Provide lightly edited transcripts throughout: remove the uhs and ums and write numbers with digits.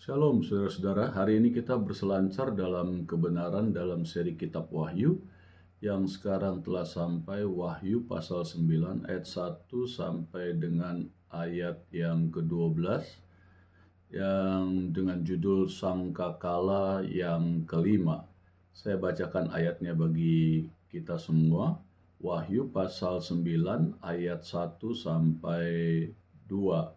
Shalom saudara-saudara, hari ini kita berselancar dalam kebenaran dalam seri kitab Wahyu yang sekarang telah sampai Wahyu pasal 9 ayat 1 sampai dengan ayat yang ke-12 yang dengan judul Sangkakala yang kelima. Saya bacakan ayatnya bagi kita semua. Wahyu pasal 9 ayat 1 sampai 2.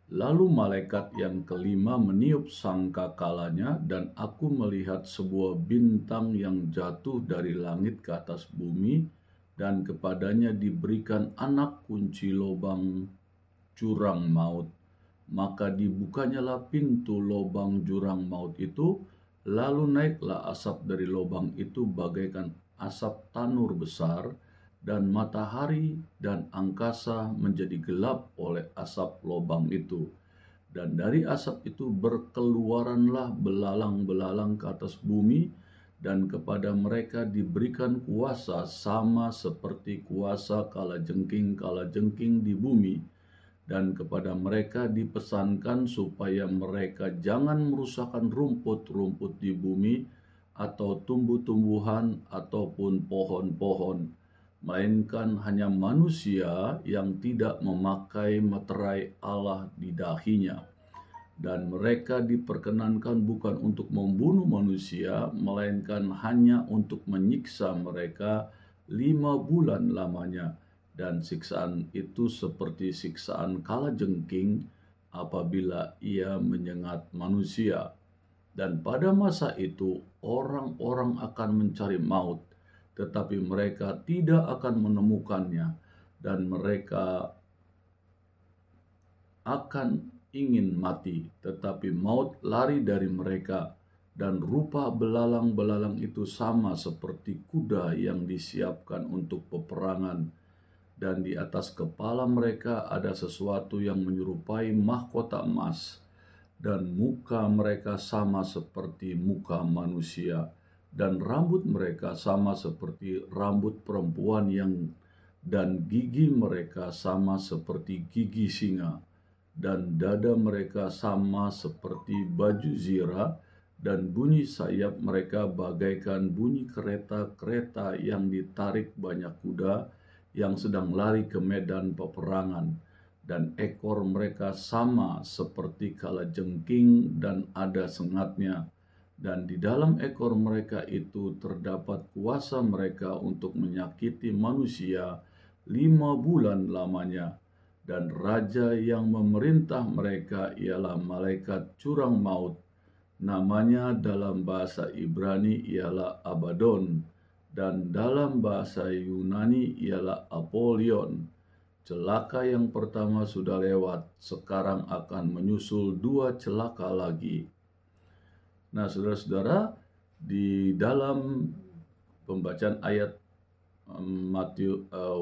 Lalu malaikat yang kelima meniup sangkakalanya, dan aku melihat sebuah bintang yang jatuh dari langit ke atas bumi, dan kepadanya diberikan anak kunci lubang jurang maut. Maka dibukanyalah pintu lubang jurang maut itu, lalu naiklah asap dari lubang itu bagaikan asap tanur besar, dan matahari dan angkasa menjadi gelap oleh asap lubang itu. Dan dari asap itu berkeluaranlah belalang-belalang ke atas bumi, dan kepada mereka diberikan kuasa sama seperti kuasa kalajengking di bumi. Dan kepada mereka dipesankan supaya mereka jangan merusakkan rumput-rumput di bumi, atau tumbuh-tumbuhan, ataupun pohon-pohon, melainkan hanya manusia yang tidak memakai meterai Allah di dahinya. Dan mereka diperkenankan bukan untuk membunuh manusia, melainkan hanya untuk menyiksa mereka 5 bulan lamanya. Dan siksaan itu seperti siksaan kalajengking apabila ia menyengat manusia. Dan pada masa itu orang-orang akan mencari maut, tetapi mereka tidak akan menemukannya, dan mereka akan ingin mati, tetapi maut lari dari mereka. Dan rupa belalang-belalang itu sama seperti kuda yang disiapkan untuk peperangan, dan di atas kepala mereka ada sesuatu yang menyerupai mahkota emas, dan muka mereka sama seperti muka manusia, dan rambut mereka sama seperti rambut perempuan dan gigi mereka sama seperti gigi singa, dan dada mereka sama seperti baju zirah, dan bunyi sayap mereka bagaikan bunyi kereta-kereta yang ditarik banyak kuda yang sedang lari ke medan peperangan. Dan ekor mereka sama seperti kalajengking dan ada sengatnya. Dan di dalam ekor mereka itu terdapat kuasa mereka untuk menyakiti manusia 5 bulan lamanya. Dan raja yang memerintah mereka ialah malaikat jurang maut. Namanya dalam bahasa Ibrani ialah Abaddon, dan dalam bahasa Yunani ialah Apollyon. Celaka yang pertama sudah lewat, sekarang akan menyusul 2 celaka lagi. Nah, saudara-saudara, di dalam pembacaan ayat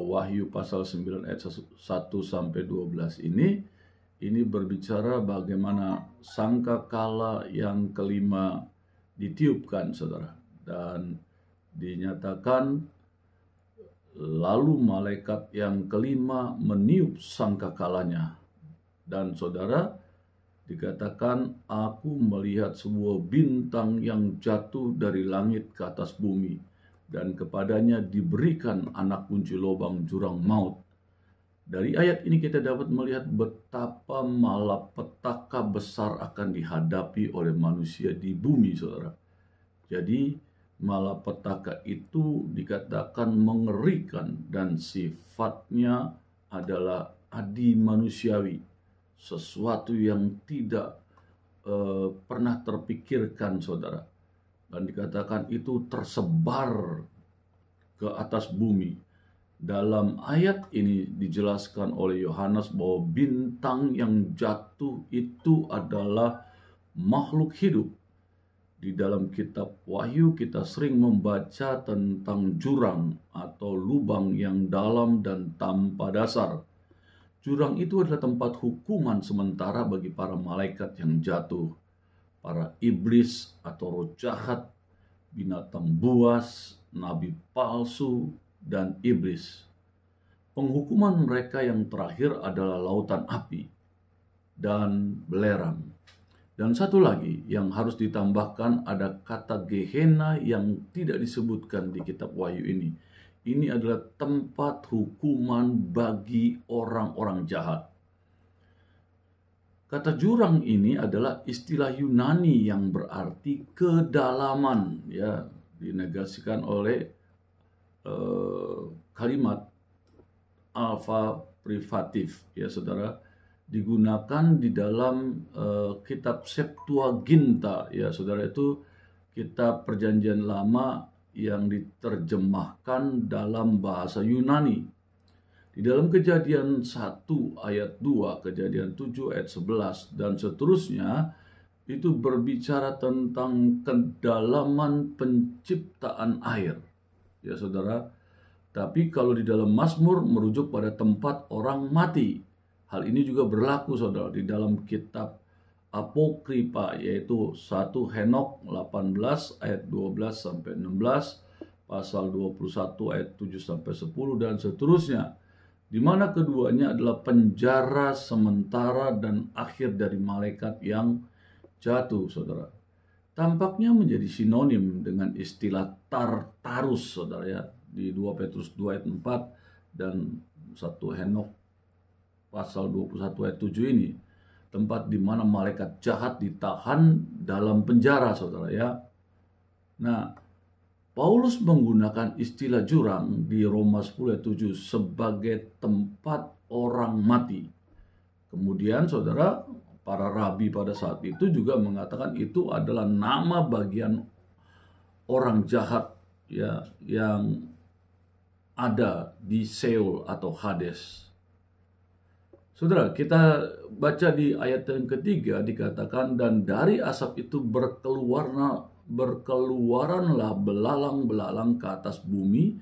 Wahyu pasal 9 ayat 1 sampai 12 ini berbicara bagaimana sangkakala yang kelima ditiupkan, saudara. Dan dinyatakan, lalu malaikat yang kelima meniup sangkakalanya. Dan saudara, dikatakan, aku melihat sebuah bintang yang jatuh dari langit ke atas bumi, dan kepadanya diberikan anak kunci lubang jurang maut. Dari ayat ini kita dapat melihat betapa malapetaka besar akan dihadapi oleh manusia di bumi, saudara. Jadi malapetaka itu dikatakan mengerikan, dan sifatnya adalah adi manusiawi, sesuatu yang tidak pernah terpikirkan, saudara. Dan dikatakan itu tersebar ke atas bumi. Dalam ayat ini dijelaskan oleh Yohanes bahwa bintang yang jatuh itu adalah makhluk hidup. Di dalam kitab Wahyu kita sering membaca tentang jurang atau lubang yang dalam dan tanpa dasar. Jurang itu adalah tempat hukuman sementara bagi para malaikat yang jatuh, para iblis atau roh jahat, binatang buas, nabi palsu, dan iblis. Penghukuman mereka yang terakhir adalah lautan api dan belerang. Dan satu lagi yang harus ditambahkan, ada kata Gehenna yang tidak disebutkan di kitab Wahyu ini. Ini adalah tempat hukuman bagi orang-orang jahat. Kata jurang ini adalah istilah Yunani yang berarti kedalaman, ya, dinegasikan oleh kalimat alfa privatif, ya saudara, digunakan di dalam kitab Septuaginta, ya saudara, itu kitab Perjanjian Lama yang diterjemahkan dalam bahasa Yunani. Di dalam Kejadian 1 ayat 2, Kejadian 7 ayat 11 dan seterusnya, itu berbicara tentang kedalaman penciptaan air, ya saudara. Tapi kalau di dalam Mazmur merujuk pada tempat orang mati. Hal ini juga berlaku, saudara, di dalam kitab Apokripa, yaitu 1 Henok 18 ayat 12 sampai 16, pasal 21 ayat 7 sampai 10 dan seterusnya, di mana keduanya adalah penjara sementara dan akhir dari malaikat yang jatuh, saudara. Tampaknya menjadi sinonim dengan istilah Tartarus, saudara, ya, di 2 Petrus 2 ayat 4 dan 1 Henok pasal 21 ayat 7 ini, tempat di mana malaikat jahat ditahan dalam penjara, saudara, ya. Nah, Paulus menggunakan istilah jurang di Roma 10 ayat 7 sebagai tempat orang mati. Kemudian, saudara, para rabi pada saat itu juga mengatakan itu adalah nama bagian orang jahat, ya, yang ada di Seol atau Hades. Saudara, kita baca di ayat yang ketiga dikatakan, dan dari asap itu berkeluaranlah belalang-belalang ke atas bumi,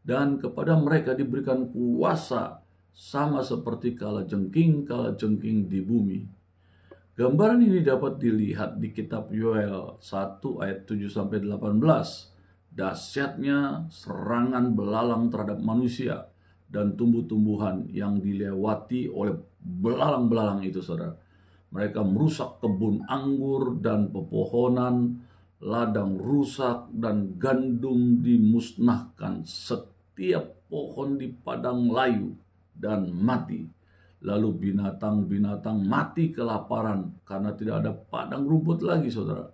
dan kepada mereka diberikan kuasa sama seperti kalajengking di bumi. Gambaran ini dapat dilihat di kitab Yoel 1 ayat 7 sampai 18. Dahsyatnya serangan belalang terhadap manusia dan tumbuh-tumbuhan yang dilewati oleh belalang-belalang itu, saudara. Mereka merusak kebun anggur dan pepohonan, ladang rusak dan gandum dimusnahkan, setiap pohon di padang layu dan mati. Lalu binatang-binatang mati kelaparan karena tidak ada padang rumput lagi, saudara.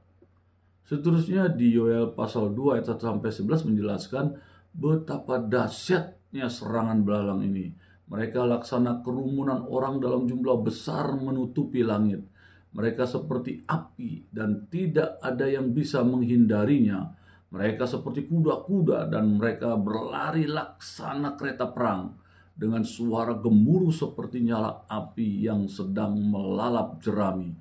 Seterusnya di Yoel pasal 2 ayat 1 sampai 11 menjelaskan betapa dahsyatnya serangan belalang ini. Mereka laksana kerumunan orang dalam jumlah besar menutupi langit. Mereka seperti api dan tidak ada yang bisa menghindarinya. Mereka seperti kuda-kuda dan mereka berlari laksana kereta perang dengan suara gemuruh seperti nyala api yang sedang melalap jerami.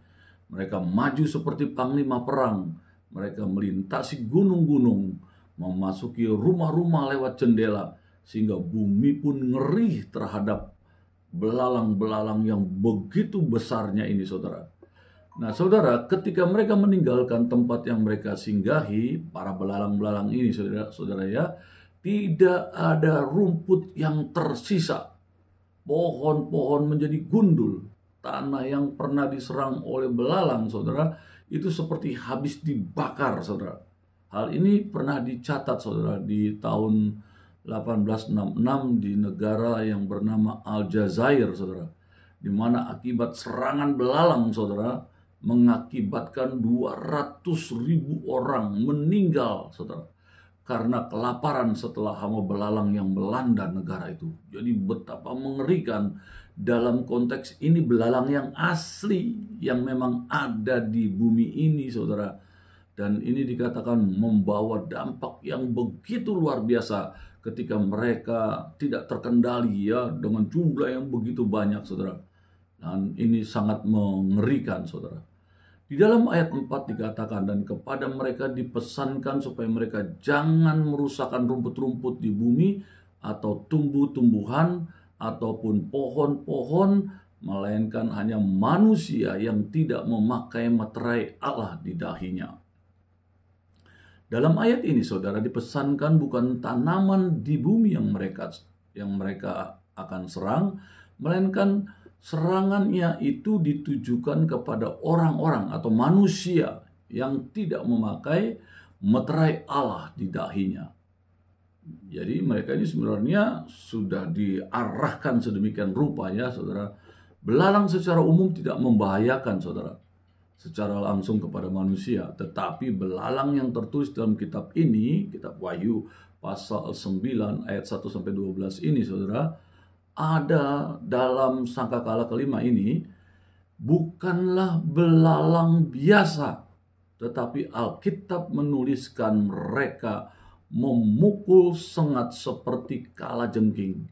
Mereka maju seperti panglima perang. Mereka melintasi gunung-gunung, memasuki rumah-rumah lewat jendela, sehingga bumi pun ngeri terhadap belalang-belalang yang begitu besarnya ini, saudara. Nah, saudara, ketika mereka meninggalkan tempat yang mereka singgahi, para belalang-belalang ini, saudara, ya, tidak ada rumput yang tersisa. Pohon-pohon menjadi gundul. Tanah yang pernah diserang oleh belalang, saudara, itu seperti habis dibakar, saudara. Hal ini pernah dicatat, saudara, di tahun 1866 di negara yang bernama Aljazair, saudara, di mana akibat serangan belalang, saudara, mengakibatkan 200.000 orang meninggal, saudara, karena kelaparan setelah hama belalang yang melanda negara itu. Jadi betapa mengerikan. Dalam konteks ini belalang yang asli, yang memang ada di bumi ini, saudara. Dan ini dikatakan membawa dampak yang begitu luar biasa ketika mereka tidak terkendali, ya, dengan jumlah yang begitu banyak, saudara. Dan ini sangat mengerikan, saudara. Di dalam ayat 4 dikatakan, dan kepada mereka dipesankan supaya mereka jangan merusakkan rumput-rumput di bumi atau tumbuh-tumbuhan ataupun pohon-pohon, melainkan hanya manusia yang tidak memakai materai Allah di dahinya. Dalam ayat ini, saudara, dipesankan bukan tanaman di bumi yang mereka akan serang, melainkan serangannya itu ditujukan kepada orang-orang atau manusia yang tidak memakai meterai Allah di dahinya. Jadi mereka ini sebenarnya sudah diarahkan sedemikian rupa ya saudara. Belalang secara umum tidak membahayakan saudara secara langsung kepada manusia. Tetapi belalang yang tertulis dalam kitab ini, kitab Wahyu pasal 9 ayat 1-12 ini saudara, ada dalam sangkakala kelima ini bukanlah belalang biasa. Tetapi Alkitab menuliskan mereka memukul sengat seperti kalajengking.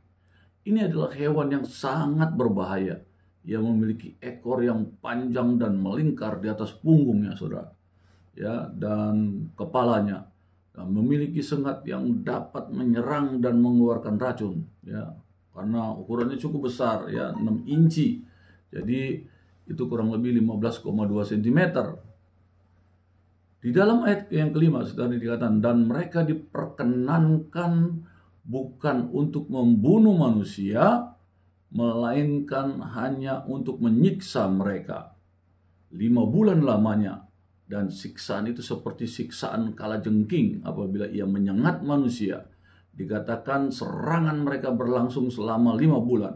Ini adalah hewan yang sangat berbahaya. Ia memiliki ekor yang panjang dan melingkar di atas punggungnya, saudara. Ya, dan kepalanya. Dan memiliki sengat yang dapat menyerang dan mengeluarkan racun. Ya, karena ukurannya cukup besar, ya 6 inci. Jadi itu kurang lebih 15,2 cm. Di dalam ayat yang kelima sudah dikatakan, dan mereka diperkenankan bukan untuk membunuh manusia, melainkan hanya untuk menyiksa mereka 5 bulan lamanya. Dan siksaan itu seperti siksaan kalajengking apabila ia menyengat manusia. Dikatakan serangan mereka berlangsung selama 5 bulan.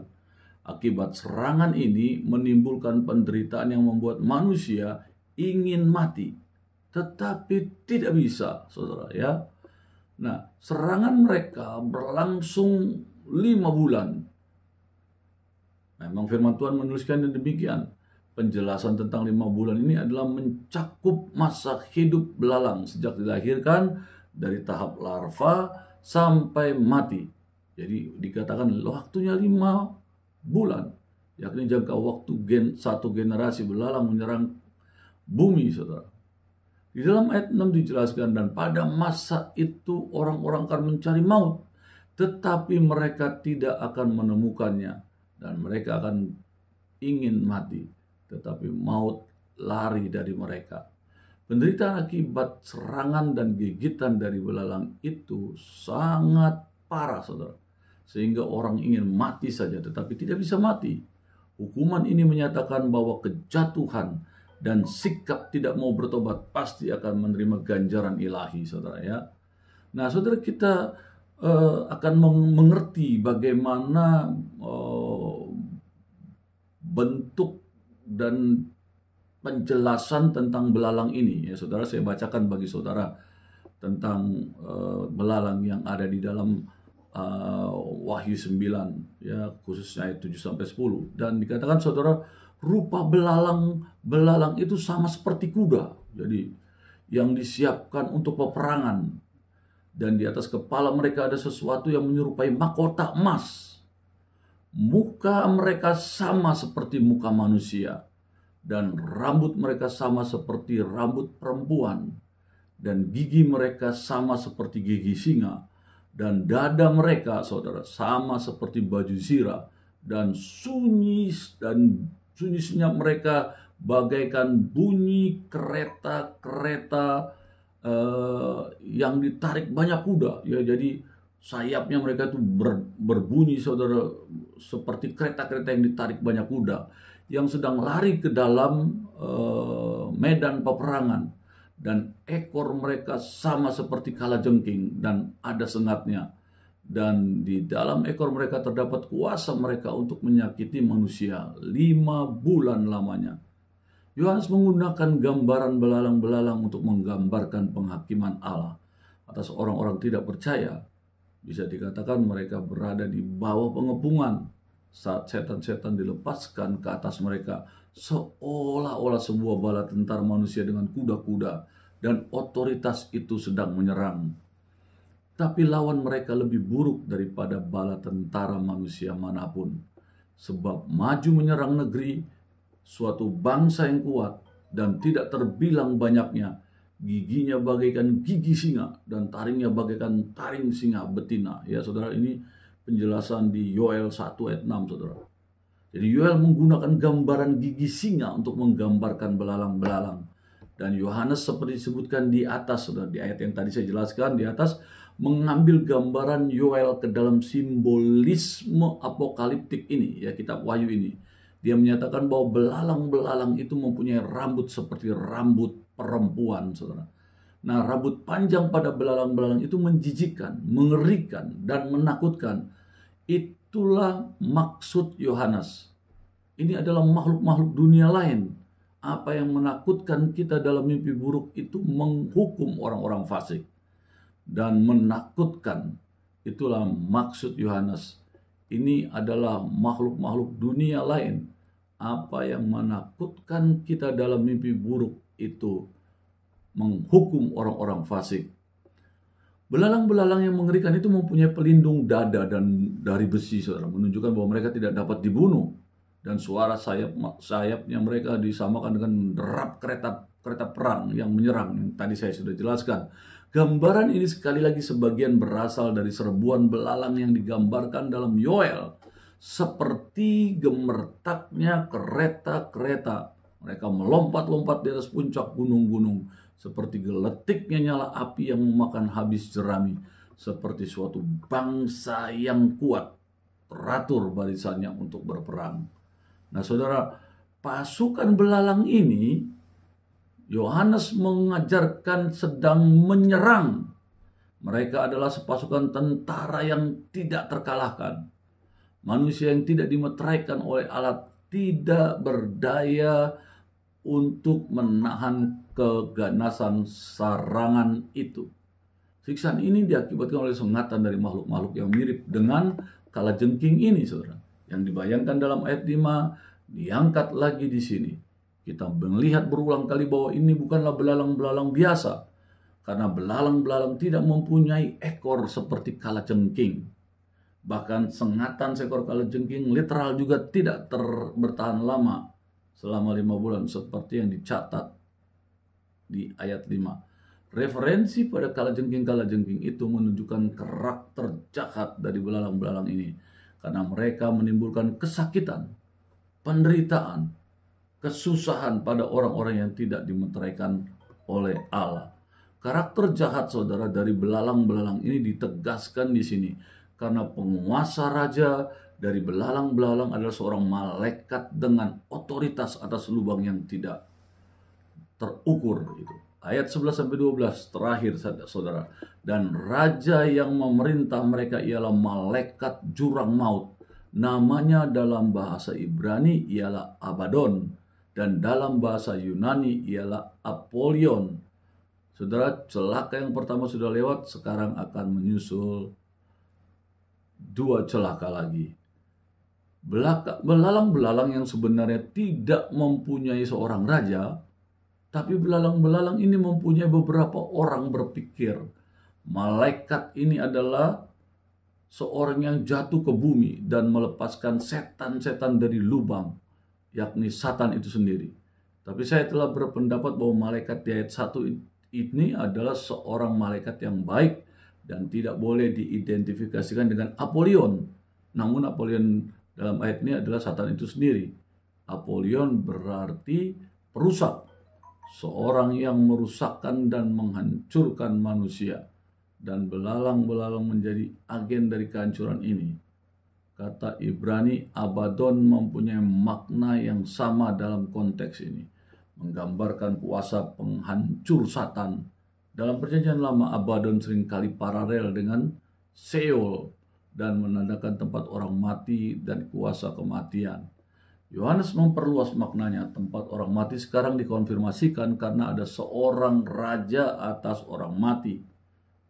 Akibat serangan ini menimbulkan penderitaan yang membuat manusia ingin mati. Tetapi tidak bisa, saudara ya. Nah, serangan mereka berlangsung 5 bulan. Memang firman Tuhan menuliskan demikian. Penjelasan tentang 5 bulan ini adalah mencakup masa hidup belalang sejak dilahirkan dari tahap larva sampai mati. Jadi dikatakan waktunya 5 bulan, yakni jangka waktu satu generasi belalang menyerang bumi, saudara. Di dalam ayat 6 dijelaskan, dan pada masa itu orang-orang akan mencari maut, tetapi mereka tidak akan menemukannya, dan mereka akan ingin mati. Tetapi maut lari dari mereka. Penderitaan akibat serangan dan gigitan dari belalang itu sangat parah, saudara. Sehingga orang ingin mati saja, tetapi tidak bisa mati. Hukuman ini menyatakan bahwa kejatuhan dan sikap tidak mau bertobat pasti akan menerima ganjaran ilahi, saudara ya. Nah, saudara, kita akan mengerti bagaimana bentuk dan penjelasan tentang belalang ini ya saudara. Saya bacakan bagi saudara tentang belalang yang ada di dalam Wahyu 9 ya, khususnya ayat 7-10. Dan dikatakan saudara, rupa belalang itu sama seperti kuda. Jadi yang disiapkan untuk peperangan, dan di atas kepala mereka ada sesuatu yang menyerupai mahkota emas. Muka mereka sama seperti muka manusia, dan rambut mereka sama seperti rambut perempuan, dan gigi mereka sama seperti gigi singa, dan dada mereka, saudara, sama seperti baju zirah, dan sunyi senyap mereka bagaikan bunyi kereta-kereta yang ditarik banyak kuda. Ya, jadi sayapnya mereka itu berbunyi, saudara, seperti kereta-kereta yang ditarik banyak kuda yang sedang lari ke dalam medan peperangan. Dan ekor mereka sama seperti kalajengking dan ada sengatnya. Dan di dalam ekor mereka terdapat kuasa mereka untuk menyakiti manusia 5 bulan lamanya. Yohanes menggunakan gambaran belalang-belalang untuk menggambarkan penghakiman Allah atas orang-orang tidak percaya. Bisa dikatakan mereka berada di bawah pengepungan saat setan-setan dilepaskan ke atas mereka, seolah-olah sebuah bala tentara manusia dengan kuda-kuda dan otoritas itu sedang menyerang. Tapi lawan mereka lebih buruk daripada bala tentara manusia manapun, sebab maju menyerang negeri, suatu bangsa yang kuat dan tidak terbilang banyaknya. Giginya bagaikan gigi singa dan taringnya bagaikan taring singa betina. Ya saudara, ini penjelasan di Yoel 1 ayat 6, saudara. Jadi Yoel menggunakan gambaran gigi singa untuk menggambarkan belalang-belalang. Dan Yohanes seperti disebutkan di atas, saudara, di ayat yang tadi saya jelaskan di atas, mengambil gambaran Yoel ke dalam simbolisme apokaliptik ini, ya, kitab Wahyu ini. Dia menyatakan bahwa belalang-belalang itu mempunyai rambut seperti rambut perempuan, saudara. Nah, rambut panjang pada belalang-belalang itu menjijikkan, mengerikan, dan menakutkan. Itulah maksud Yohanes. Ini adalah makhluk-makhluk dunia lain. Apa yang menakutkan kita dalam mimpi buruk itu menghukum orang-orang fasik dan menakutkan. Itulah maksud Yohanes. Ini adalah makhluk-makhluk dunia lain. Apa yang menakutkan kita dalam mimpi buruk itu menghukum orang-orang fasik. Belalang-belalang yang mengerikan itu mempunyai pelindung dada dan dari besi, saudara, menunjukkan bahwa mereka tidak dapat dibunuh. Dan suara sayapnya mereka disamakan dengan derap kereta perang yang menyerang, yang tadi saya sudah jelaskan. Gambaran ini sekali lagi sebagian berasal dari serbuan belalang yang digambarkan dalam Yoel, seperti gemertaknya kereta-kereta. Mereka melompat-lompat di atas puncak gunung-gunung, seperti geletiknya nyala api yang memakan habis jerami, seperti suatu bangsa yang kuat, teratur barisannya untuk berperang. Nah, saudara, pasukan belalang ini Yohanes mengajarkan sedang menyerang. Mereka adalah sepasukan tentara yang tidak terkalahkan. Manusia yang tidak dimeteraikan oleh alat, tidak berdaya untuk menahan keganasan serangan itu. Siksaan ini diakibatkan oleh sengatan dari makhluk-makhluk yang mirip dengan kalajengking ini, saudara. Yang dibayangkan dalam ayat 5 diangkat lagi di sini. Kita melihat berulang kali bahwa ini bukanlah belalang-belalang biasa. Karena belalang-belalang tidak mempunyai ekor seperti kalajengking. Bahkan sengatan seekor kalajengking literal juga tidak bertahan lama selama 5 bulan seperti yang dicatat di ayat 5. Referensi pada kalajengking-kalajengking itu menunjukkan karakter jahat dari belalang-belalang ini. Karena mereka menimbulkan kesakitan, penderitaan, kesusahan pada orang-orang yang tidak dimeteraikan oleh Allah. Karakter jahat, saudara, dari belalang-belalang ini ditegaskan di sini. Karena penguasa raja dari belalang-belalang adalah seorang malaikat dengan otoritas atas lubang yang tidak terukur. Itu. Ayat 11-12 terakhir, saudara. Dan raja yang memerintah mereka ialah malaikat jurang maut. Namanya dalam bahasa Ibrani ialah Abaddon. Dan dalam bahasa Yunani ialah Apollyon. Saudara, celaka yang pertama sudah lewat, sekarang akan menyusul 2 celaka lagi. Belalang-belalang yang sebenarnya tidak mempunyai seorang raja, tapi belalang-belalang ini mempunyai beberapa orang berpikir. Malaikat ini adalah seorang yang jatuh ke bumi dan melepaskan setan-setan dari lubang, yakni Satan itu sendiri. Tapi saya telah berpendapat bahwa malaikat di ayat 1 ini adalah seorang malaikat yang baik dan tidak boleh diidentifikasikan dengan Apollyon. Namun Apollyon dalam ayat ini adalah Satan itu sendiri. Apollyon berarti perusak, seorang yang merusakkan dan menghancurkan manusia. Dan belalang-belalang menjadi agen dari kehancuran ini. Kata Ibrani Abaddon mempunyai makna yang sama dalam konteks ini. Menggambarkan kuasa penghancur Satan. Dalam perjanjian lama, Abaddon seringkali paralel dengan Sheol dan menandakan tempat orang mati dan kuasa kematian. Yohanes memperluas maknanya. Tempat orang mati sekarang dikonfirmasikan karena ada seorang raja atas orang mati,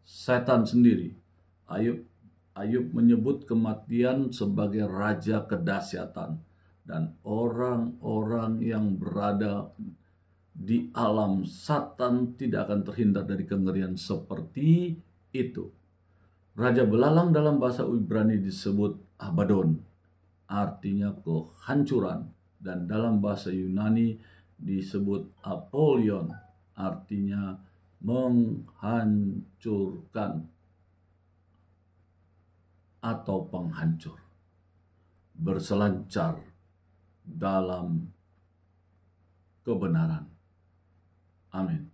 Setan sendiri. Ayub menyebut kematian sebagai raja kedahsyatan, dan orang-orang yang berada di alam Satan tidak akan terhindar dari kengerian seperti itu. Raja belalang dalam bahasa Ibrani disebut Abaddon, artinya kehancuran, dan dalam bahasa Yunani disebut Apollyon, artinya menghancurkan atau penghancur, berselancar dalam kebenaran. Amin.